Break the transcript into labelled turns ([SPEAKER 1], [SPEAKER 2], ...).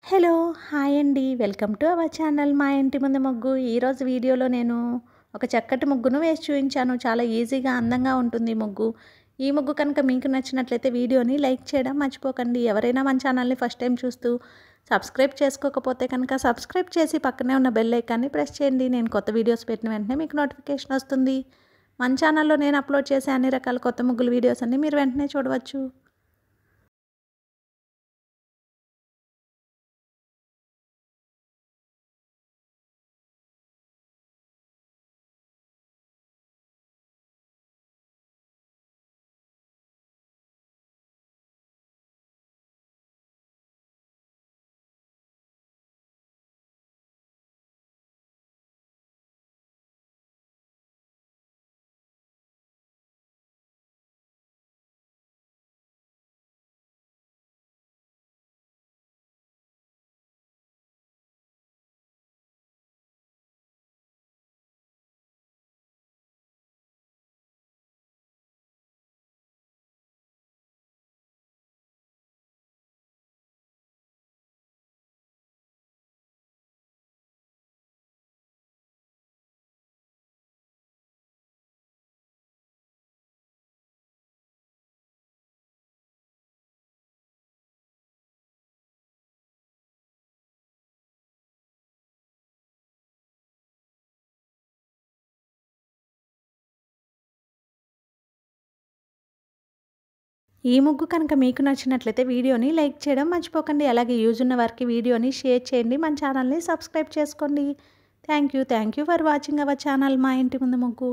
[SPEAKER 1] Hello! Hi అండి. Welcome to our channel మా ఇంటి ముందు ముగ్గు. ఈరోజు వీడియోలో నేను ఒక చక్కటి ముగ్గును వేసి చూయించాను. చాలా ఈజీగా, అందంగా ఉంటుంది ఈ ముగ్గు. ఈ ముగ్గు కనుక మీకు నచ్చినట్లయితే వీడియోని లైక్ చేయడం మర్చిపోకండి. ఎవరైనా మన ఛానల్ని ఫస్ట్ టైం చూస్తూ సబ్స్క్రైబ్ చేసుకోకపోతే కనుక సబ్స్క్రైబ్ చేసి పక్కనే ఉన్న బెల్ ఐకాన్ని ప్రెస్ చేయండి. నేను కొత్త వీడియోస్ పెట్టిన వెంటనే మీకు నోటిఫికేషన్ వస్తుంది. మన ఛానల్లో నేను అప్లోడ్ చేసే అన్ని రకాల కొత్త ముగ్గుల వీడియోస్ అన్ని మీరు వెంటనే చూడవచ్చు. ఈ ముగ్గు కనుక మీకు నచ్చినట్లయితే వీడియోని లైక్ చేయడం మర్చిపోకండి. అలాగే యూజ్ ఉన్న వారికి వీడియోని షేర్ చేయండి. మన ఛానల్ని సబ్స్క్రైబ్ చేసుకోండి. Thank you for watching our channel మా ఇంటి ముందు ముగ్గు.